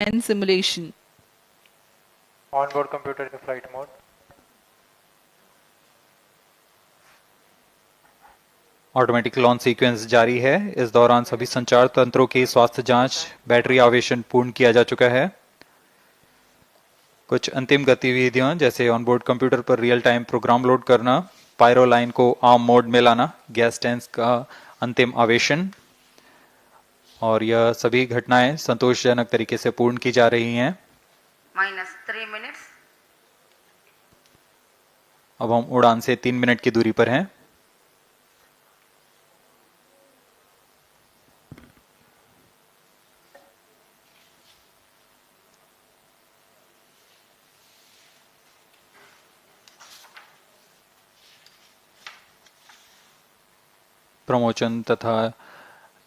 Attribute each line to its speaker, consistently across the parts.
Speaker 1: 10 simulation.
Speaker 2: Onboard computer in flight mode.
Speaker 3: Automatic launch sequence जारी है। इस दौरान सभी संचार तंत्रों की स्वास्थ्य जांच, बैटरी आवेशन पूर्ण किया जा चुका है। कुछ अंतिम गतिविधियां जैसे ऑनबोर्ड कंप्यूटर पर रियल टाइम प्रोग्राम लोड करना, पायरो लाइन को आर्म मोड में लाना, गैस टैंक का अंतिम आवेशन, और यह सभी घटनाएं संतोषजनक तरीके से पूर्ण की जा रही हैं।
Speaker 4: -3 minutes.
Speaker 3: अब हम उड़ान से 3 मिनट की दूरी पर हैं। प्रमोशन तथा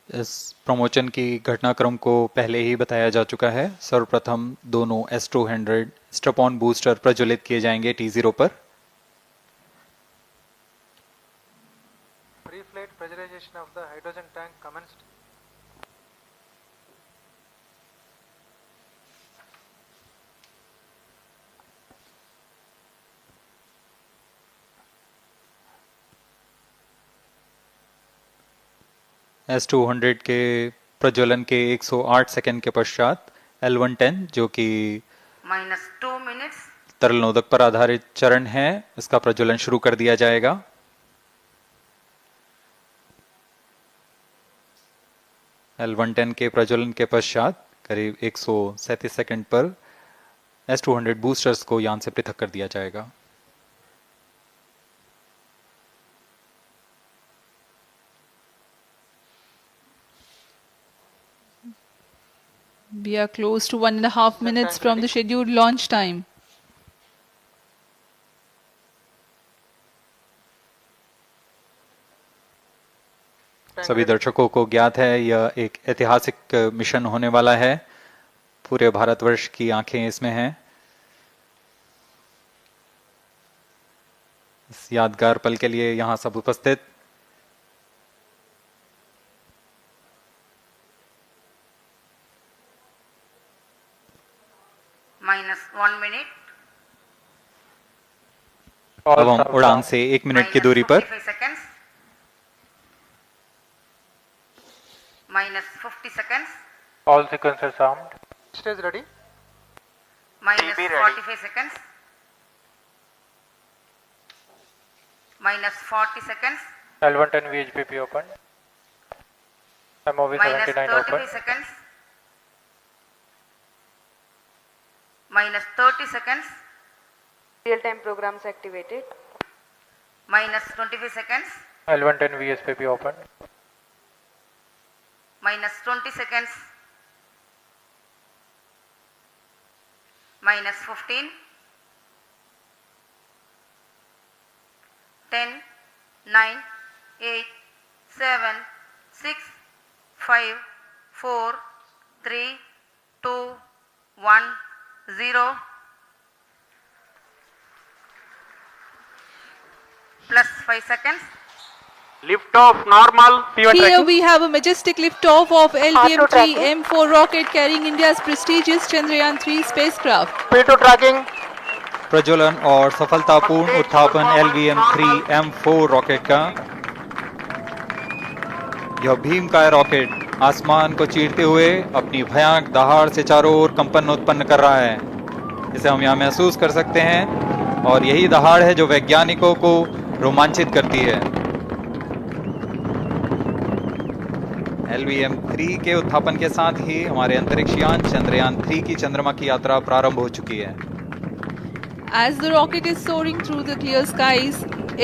Speaker 3: इस प्रमोशन की घटनाक्रम को पहले ही बताया जा चुका है। सर्वप्रथम दोनों S200 स्ट्रैप-ऑन बूस्टर प्रज्वलित किए जाएंगे T0 पर।
Speaker 2: Pre-flight pressurization of the hydrogen tank commenced.
Speaker 3: S200 के प्रज्वलन के 108 सेकंड के पश्चात L110 जो कि
Speaker 4: -2 minutes.
Speaker 3: तरल नोदक पर आधारित चरण है, इसका प्रज्वलन शुरू कर दिया जाएगा। L110 के प्रज्वलन के पश्चात करीब 137 सेकंड पर S200 बूस्टर्स को यान से पृथक कर दिया जाएगा।
Speaker 1: We are close to 1.5 minutes from the scheduled launch time.
Speaker 3: सभी दर्शकों को ज्ञात है यह एक ऐतिहासिक मिशन होने वाला है। पूरे भारतवर्ष की आंखें इसमें हैं। इस यादगार पल के लिए यहां सब उपस्थित
Speaker 4: -1 minute.
Speaker 3: अब हम उड़ान से 1 मिनट की दूरी पर
Speaker 4: -45 seconds. -50 seconds.
Speaker 2: All sequencers armed. Stage ready.
Speaker 4: -45 seconds. -40 seconds.
Speaker 2: L110 VHPP open. MOV 79 open.
Speaker 4: -35 seconds. -30 seconds.
Speaker 5: Real-time programs activated.
Speaker 4: -25 seconds.
Speaker 2: L110 VSPP open.
Speaker 4: -20 seconds. -15. 10, 9, 8, 7, 6, 5, 4, 3, 2, 1, 0. +5 seconds.
Speaker 2: Lift off normal. P1
Speaker 1: Here
Speaker 2: tracking.
Speaker 1: we have a majestic liftoff of LVM-3 M4 rocket carrying India's prestigious Chandrayaan-3 spacecraft.
Speaker 2: P2 tracking.
Speaker 3: प्रज्वलन और सफलतापूर्ण उत्थापन LVM-3 M4 rocket का। यह भीमकाय rocket आसमान को चीरते हुए अपनी भयानक दहाड़ से चारों ओर कंपन उत्पन्न कर रहा है। इसे हम यहाँ महसूस कर सकते हैं और यही दहाड़ है जो वैज्ञानिकों को रोमांचित करती है। LVM-3 के उत्थापन के साथ ही हमारे अंतरिक्ष यान चंद्रयान-3 की चंद्रमा की यात्रा प्रारंभ हो चुकी है।
Speaker 1: As the rocket is soaring through the clear skies,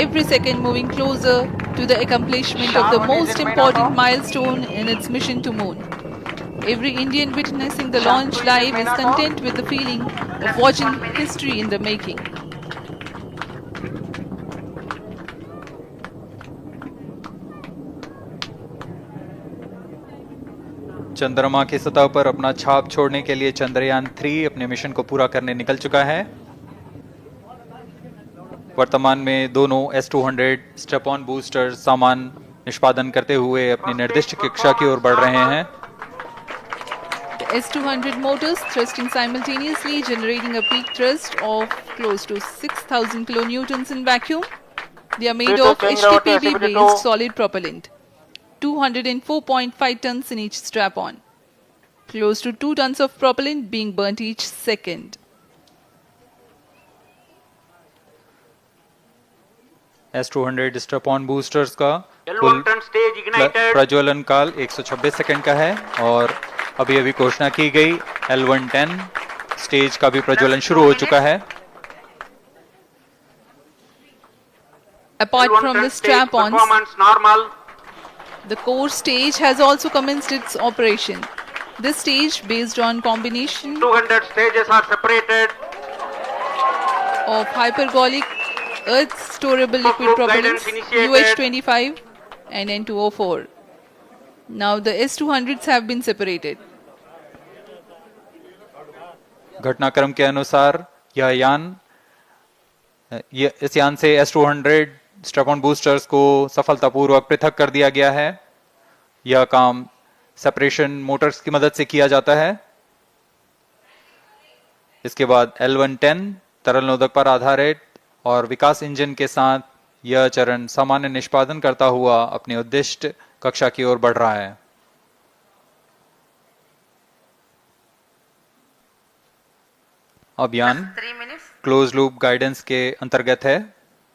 Speaker 1: every second moving closer to the accomplishment of the most important milestone in its mission to moon. Every Indian witnessing the launch live is content with the feeling of watching history in the making.
Speaker 3: चंद्रमा की सतह पर अपना छाप छोड़ने के लिए चंद्रयान-3 अपने मिशन को पूरा करने निकल चुका है। वर्तमान में दोनों S200 स्ट्रैप-ऑन बूस्टर सामान निष्पादन करते हुए अपनी निर्दिष्ट कक्षा की ओर बढ़ रहे हैं।
Speaker 1: S200 motors thrusting simultaneously, generating a peak thrust of close to 6,000 kilonewtons in vacuum. They are made of HTPB-based solid propellant, 204.5 tons in each strap-on. Close to 2 tons of propellant being burnt each second.
Speaker 3: S200 strap-on boosters का
Speaker 6: L1 turn stage ignited.
Speaker 3: प्रज्वलन काल 126 second का है और अभी अभी घोषणा की गई L110 स्टेज का भी प्रज्वलन शुरू हो चुका है.
Speaker 1: Apart
Speaker 6: L1
Speaker 1: from
Speaker 6: turn
Speaker 1: the
Speaker 6: stage
Speaker 1: strap-ons,
Speaker 6: performance normal.
Speaker 1: the core stage has also commenced its operation. This stage, based on combination
Speaker 6: 200 stages are separated.
Speaker 1: of hypergolic earth storable liquid
Speaker 6: Group
Speaker 1: propellants
Speaker 6: guidance initiated.
Speaker 1: UH25 and N204. Now the S200s have been separated.
Speaker 3: घटनाक्रम के अनुसार इस यान से S200 strap-on boosters को सफलतापूर्वक पृथक कर दिया गया है. यह काम सेपरेशन मोटर्स की मदद से किया जाता है. इसके बाद L110 तरल नोदक पर आधारित और विकास इंजन के साथ यह चरण सामान्य निष्पादन करता हुआ अपनी उद्दिष्ट कक्षा की ओर बढ़ रहा है. अभियान
Speaker 4: 3 minutes.
Speaker 3: क्लोज लूप गाइडेंस के अंतर्गत है.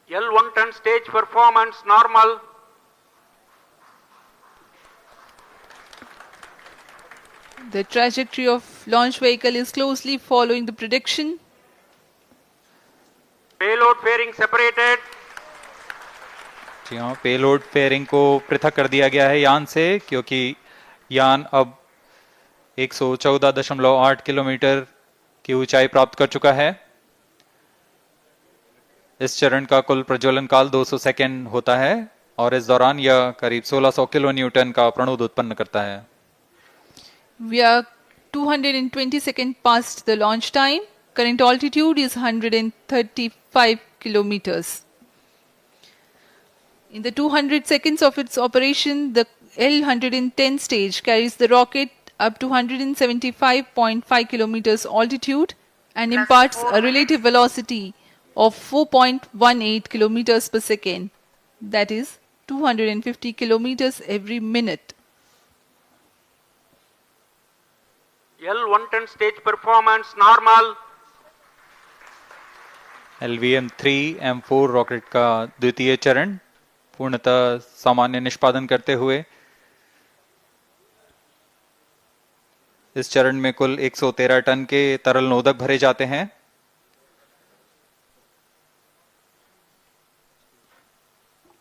Speaker 6: L1 turn stage performance normal.
Speaker 1: The trajectory of launch vehicle is closely following the prediction.
Speaker 6: Payload fairing separated.
Speaker 3: जी हाँ, पेलोड फेयरिंग को पृथक कर दिया गया है यान से, क्योंकि यान अब 114.8 किलोमीटर की ऊंचाई प्राप्त कर चुका है. इस चरण का कुल प्रज्वलन काल 200 सेकेंड होता है और इस दौरान यह करीब 1600 किलो न्यूटन का प्रणुद उत्पन्न करता है.
Speaker 1: We are 220 seconds past the launch time. Current altitude is 135 kilometers. In the 200 seconds of its operation, the L110 stage carries the rocket up to 175.5 kilometers altitude and imparts a relative velocity of 4.18 kilometers per second. That is 250 kilometers every minute.
Speaker 6: L1 turn stage performance normal.
Speaker 3: LVM-3 M4 rocket का द्वितीय चरण पूर्णतः सामान्य निष्पादन करते हुए इस चरण में कुल 113 टन के तरल नोदक भरे जाते हैं.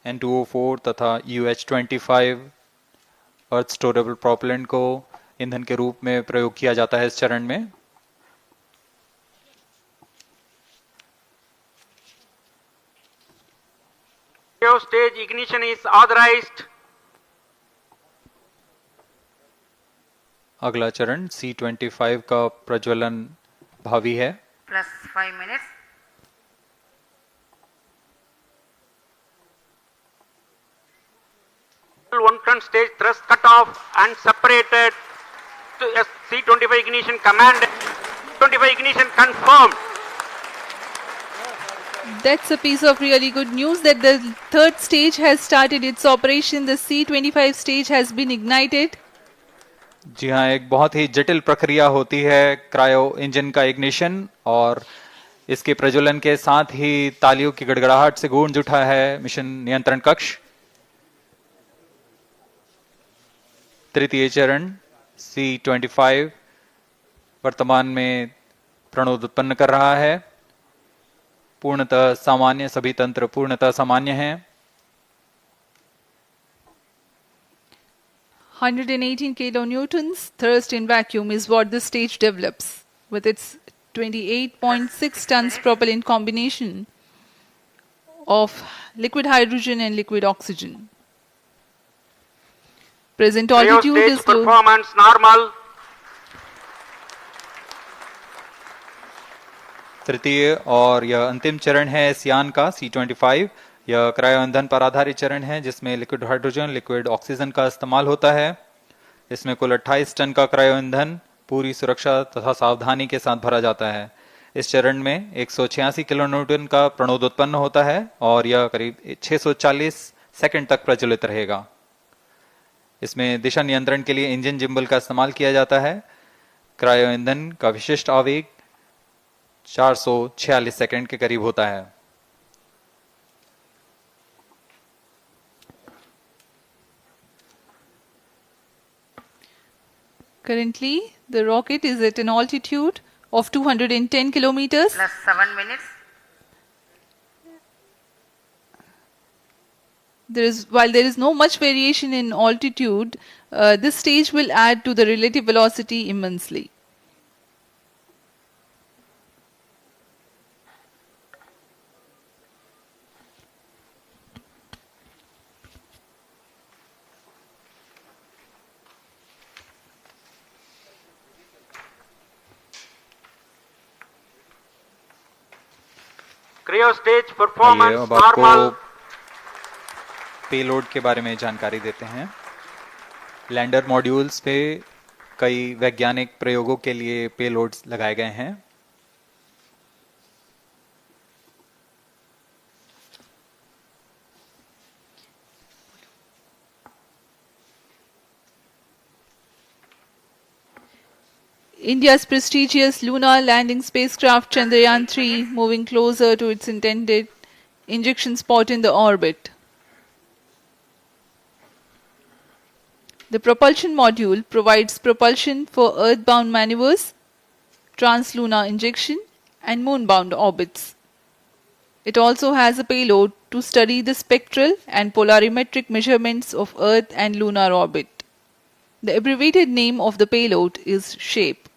Speaker 3: N204 तथा UH25 अर्थ स्टोरेबल प्रोपेलेंट को ईंधन के रूप में प्रयोग किया जाता है इस चरण में.
Speaker 6: Stage ignition is authorized.
Speaker 3: अगला चरण C25 का प्रज्वलन भावी है.
Speaker 4: Plus 5 minutes.
Speaker 6: L1 turn stage thrust cut off and separated to C25 ignition command. 25 ignition confirmed.
Speaker 1: That's a piece of really good news that the third stage has started its operation. The C25 stage has been ignited.
Speaker 3: जी हाँ, एक बहुत ही जटिल प्रक्रिया होती है cryo engine का ignition और इसके प्रज्वलन के साथ ही तालियों की गड़गड़ाहट से गूंज उठा है मिशन नियंत्रण कक्ष. तृतीय चरण C25 वर्तमान में प्रणोद उत्पन्न कर रहा है. पूर्णतः सामान्य, सभी तंत्र पूर्णतः सामान्य हैं.
Speaker 1: 118 kilonewtons thrust in vacuum is what this stage develops with its 28.6 tons propellant combination of liquid hydrogen and liquid oxygen. Present altitude
Speaker 6: Stage
Speaker 1: is low.
Speaker 6: performance normal.
Speaker 3: तृतीय और यह अंतिम चरण है इस यान का C25. यह क्रायो ईंधन पर आधारित चरण है जिसमें लिक्विड हाइड्रोजन, लिक्विड ऑक्सीजन का इस्तेमाल होता है. इसमें कुल 28 टन का क्रायो ईंधन पूरी सुरक्षा तथा सावधानी के साथ भरा जाता है। इस चरण में 186 किलोन्यूटन का प्रणोद उत्पन्न होता है और यह करीब 640 सेकंड तक प्रज्वलित रहेगा। इसमें दिशा नियंत्रण के लिए इंजन जिम्बल का इस्तेमाल किया जाता है। क्रायो ईंधन का विशिष्ट आवेग 446 सेकंड के करीब होता है।
Speaker 1: Currently, the rocket is at an altitude of 210 kilometers.
Speaker 4: Plus 7 minutes.
Speaker 1: While there is no much variation in altitude, this stage will add to the relative velocity immensely.
Speaker 6: Cryo stage
Speaker 3: आइए
Speaker 6: performance
Speaker 3: अब आपको
Speaker 6: normal.
Speaker 3: Payload के बारे में जानकारी देते हैं। Lander modules पे कई वैज्ञानिक प्रयोगों के लिए पेलोड्स लगाए गए हैं।
Speaker 1: India's prestigious lunar landing spacecraft Chandrayaan-3 moving closer to its intended injection spot in the orbit. The propulsion module provides propulsion for earthbound maneuvers, translunar injection, and moonbound orbits. It also has a payload to study the spectral and polarimetric measurements of Earth and lunar orbit. The abbreviated name of the payload is SHAPE.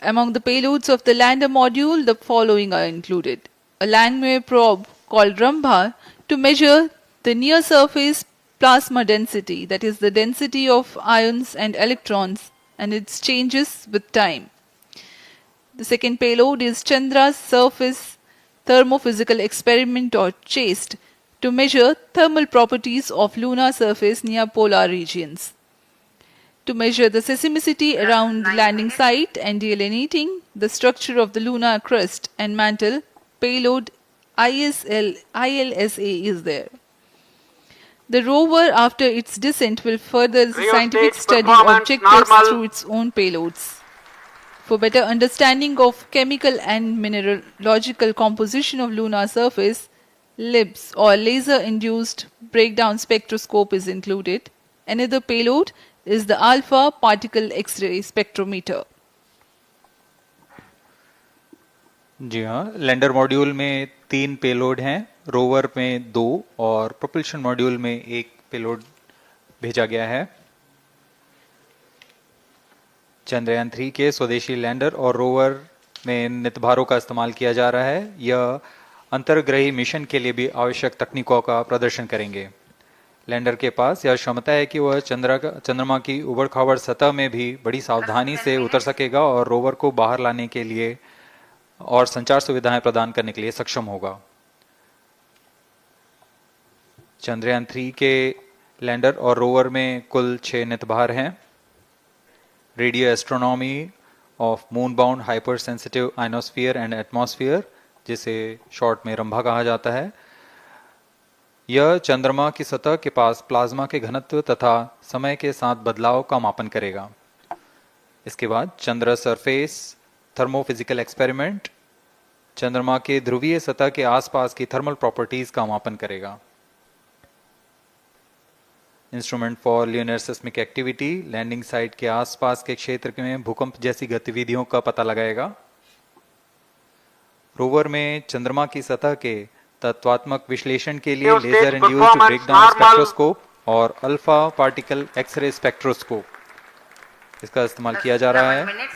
Speaker 1: Among the payloads of the lander module, the following are included. A Langmuir probe called Rambha to measure the near-surface plasma density, that is the density of ions and electrons, and its changes with time. The second payload is Chandra's Surface Thermophysical Experiment or CHASTE to measure thermal properties of lunar surface near polar regions. To measure the seismicity around the landing site and delineating the structure of the lunar crust and mantle, payload ILSA is there. The rover, after its descent, will further the
Speaker 6: Cryo
Speaker 1: scientific
Speaker 6: stage
Speaker 1: study
Speaker 6: performance
Speaker 1: objectives
Speaker 6: normal.
Speaker 1: through its own payloads. For better understanding of chemical and mineralogical composition of lunar surface, LIBS or laser-induced breakdown spectroscope is included. Another payload is the alpha particle X-ray spectrometer.
Speaker 3: जी हाँ, lander module में 3 payload हैं, rover में 2 और propulsion module में 1 payload भेजा गया है। चंद्रयान 3 के स्वदेशी लैंडर और रोवर में नितभारों का इस्तेमाल किया जा रहा है। यह अंतर्ग्रही मिशन के लिए भी आवश्यक तकनीकों का प्रदर्शन करेंगे। लैंडर के पास यह क्षमता है कि वह चंद्रमा की उबड़-खाबड़ सतह में भी बड़ी सावधानी से उतर सकेगा और रोवर को बाहर लाने के लिए और संचार सुविधाएं प्रदान करने के लिए सक्षम होगा। चंद्रयान 3 के लैंडर और रोवर में कुल 6 नितभार हैं। Radio astronomy of moon bound hyper sensitive ionosphere and atmosphere, जिसे शॉर्ट में रंभा कहा जाता है, यह चंद्रमा की सतह के पास प्लाज्मा के घनत्व तथा समय के साथ बदलाव का मापन करेगा। इसके बाद चंद्र सरफेस थर्मोफिजिकल एक्सपेरिमेंट चंद्रमा के ध्रुवीय सतह के आसपास की थर्मल प्रॉपर्टीज का मापन करेगा। Instrument for lunar seismic activity landing site के आसपास के क्षेत्र में भूकंप जैसी गतिविधियों का पता लगाएगा। रोवर में चंद्रमा की सतह के तत्वात्मक विश्लेषण के लिए लेजर इंड्यूस्ड ब्रेकडाउन स्पेक्ट्रोस्कोप और अल्फा पार्टिकल एक्सरे स्पेक्ट्रोस्कोप इसका इस्तेमाल किया जा रहा है।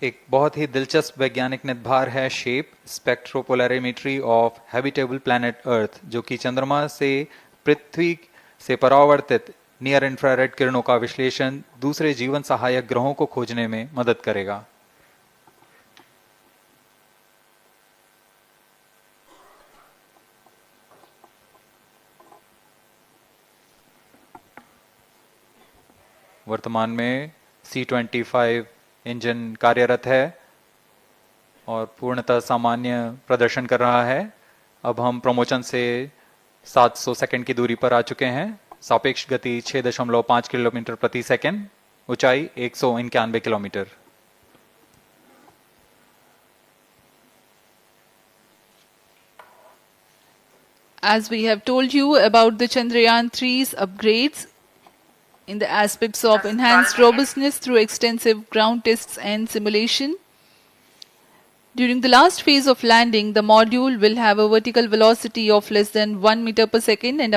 Speaker 3: एक बहुत ही दिलचस्प वैज्ञानिक नितभार है shape स्पेक्ट्रोपोलैरिमेट्री of habitable planet earth, जो कि चंद्रमा से पृथ्वी से परावर्तित नियर इंफ्रारेड किरणों का विश्लेषण दूसरे जीवन सहायक ग्रहों को खोजने में मदद करेगा। वर्तमान में C-25 इंजन कार्यरत है और पूर्णतः सामान्य प्रदर्शन कर रहा है। अब हम प्रमोशन से 700 सेकंड की दूरी पर आ चुके हैं। सापेक्ष गति 6.5 किलोमीटर प्रति सेकंड, ऊंचाई 191 kilometre.
Speaker 1: As we have told you about the Chandrayaan 3's upgrades in the aspects of enhanced robustness through extensive ground tests and simulation. During the last phase of landing, the module will have a vertical velocity of less than 1 meter per second and a